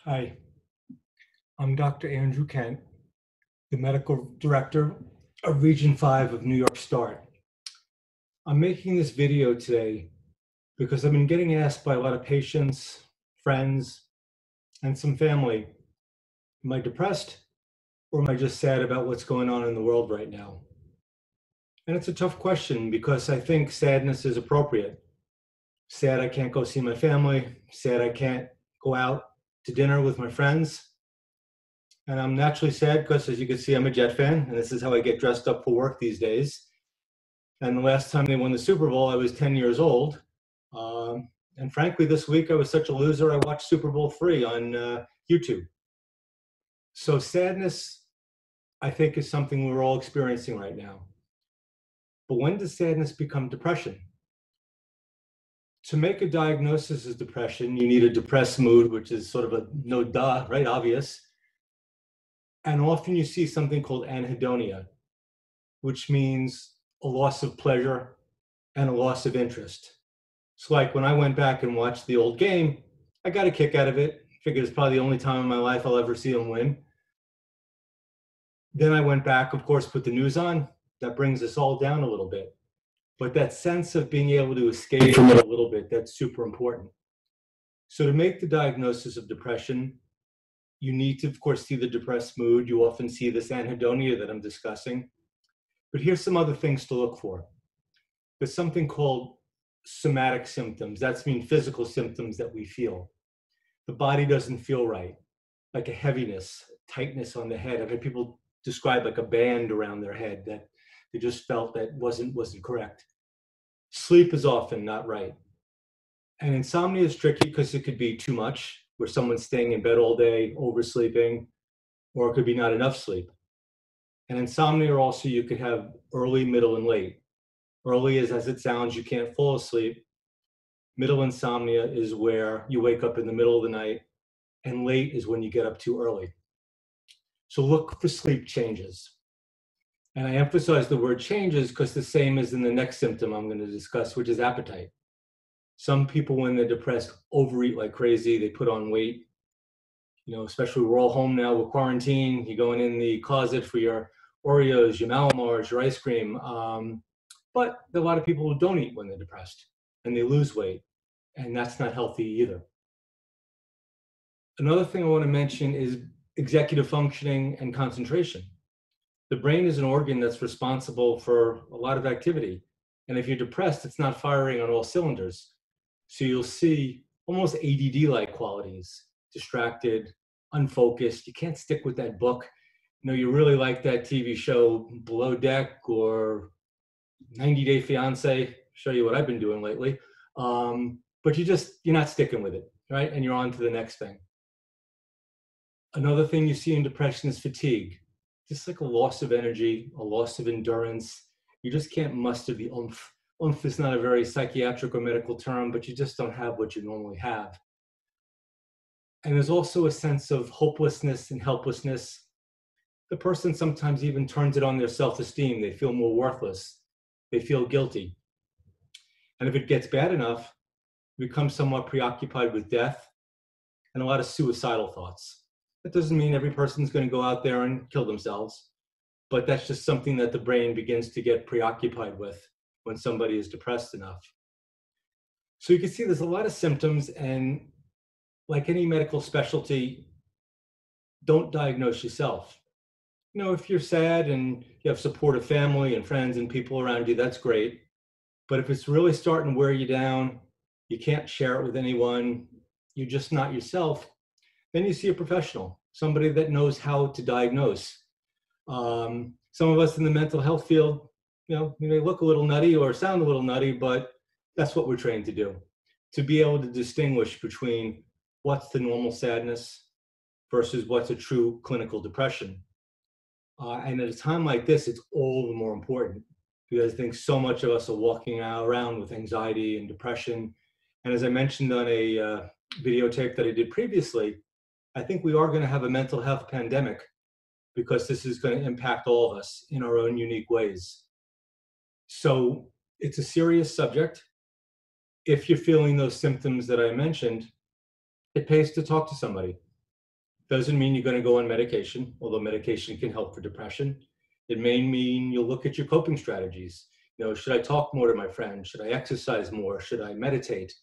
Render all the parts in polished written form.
Hi, I'm Dr. Andrew Kent, the medical director of Region 5 of New York START. I'm making this video today because I've been getting asked by a lot of patients, friends, and some family, am I depressed or am I just sad about what's going on in the world right now? And it's a tough question because I think sadness is appropriate. Sad I can't go see my family, sad I can't go out to dinner with my friends. And I'm naturally sad because, as you can see, I'm a Jet fan, and this is how I get dressed up for work these days. And the last time they won the Super Bowl, I was 10 years old. And frankly, this week I was such a loser, I watched Super Bowl 3 on YouTube. So sadness, I think, is something we're all experiencing right now. But when does sadness become depression? To make a diagnosis of depression, you need a depressed mood, which is sort of a no duh, right? Obvious. And often you see something called anhedonia, which means a loss of pleasure and a loss of interest. So like when I went back and watched the old game, I got a kick out of it. Figured it's probably the only time in my life I'll ever see them win. Then I went back, of course, put the news on. That brings us all down a little bit. But that sense of being able to escape from it a little bit, that's super important. So to make the diagnosis of depression, you need to, of course, see the depressed mood. You often see this anhedonia that I'm discussing. But here's some other things to look for. There's something called somatic symptoms. That's mean physical symptoms that we feel. The body doesn't feel right, like a heaviness, tightness on the head. I've had people describe like a band around their head that they just felt that wasn't correct. Sleep is often not right. And insomnia is tricky because it could be too much, where someone's staying in bed all day, oversleeping, or it could be not enough sleep. And insomnia also, you could have early, middle, and late. Early is, as it sounds, you can't fall asleep. Middle insomnia is where you wake up in the middle of the night, and late is when you get up too early. So look for sleep changes. And I emphasize the word changes because the same is in the next symptom I'm going to discuss, which is appetite. Some people, when they're depressed, overeat like crazy. They put on weight. You know, especially we're all home now with quarantine. You're going in the closet for your Oreos, your Malamars, your ice cream. But there are a lot of people who don't eat when they're depressed and they lose weight. And that's not healthy either. Another thing I want to mention is executive functioning and concentration. The brain is an organ that's responsible for a lot of activity. And if you're depressed, it's not firing on all cylinders. So you'll see almost ADD-like qualities, distracted, unfocused. You can't stick with that book. You know, you really like that TV show Below Deck or 90 Day Fiance. Show you what I've been doing lately. But you're not sticking with it, right? And you're on to the next thing. Another thing you see in depression is fatigue. Just like a loss of energy, a loss of endurance. You just can't muster the oomph. Oomph is not a very psychiatric or medical term, but you just don't have what you normally have. And there's also a sense of hopelessness and helplessness. The person sometimes even turns it on their self-esteem. They feel more worthless. They feel guilty. And if it gets bad enough, you become somewhat preoccupied with death and a lot of suicidal thoughts. That doesn't mean every person's going to go out there and kill themselves, but that's just something that the brain begins to get preoccupied with when somebody is depressed enough. So you can see there's a lot of symptoms, and like any medical specialty, don't diagnose yourself. You know, if you're sad and you have supportive family and friends and people around you, that's great. But if it's really starting to wear you down, you can't share it with anyone, you're just not yourself, then you see a professional, somebody that knows how to diagnose. Some of us in the mental health field, you know, we may look a little nutty or sound a little nutty, but that's what we're trained to do, to be able to distinguish between what's the normal sadness versus what's a true clinical depression. And at a time like this, it's all the more important because I think so much of us are walking around with anxiety and depression. And as I mentioned on a videotape that I did previously, I think we are going to have a mental health pandemic because this is going to impact all of us in our own unique ways. So it's a serious subject. If you're feeling those symptoms that I mentioned, it pays to talk to somebody. Doesn't mean you're going to go on medication, although medication can help for depression. It may mean you'll look at your coping strategies. Should I talk more to my friends? Should I exercise more? Should I meditate?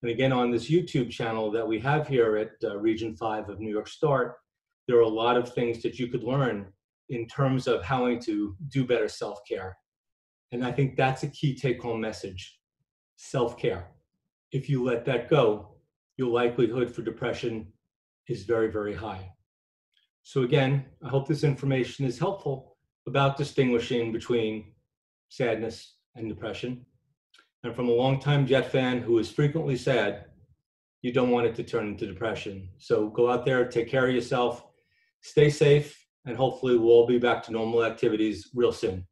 And again, on this YouTube channel that we have here at Region 5 of New York Start, there are a lot of things that you could learn in terms of how to do better self-care. And I think that's a key take-home message, self-care. If you let that go, your likelihood for depression is very, very high. So again, I hope this information is helpful about distinguishing between sadness and depression. And from a longtime Jet fan who is frequently sad, you don't want it to turn into depression. So go out there, take care of yourself, stay safe, and hopefully we'll all be back to normal activities real soon.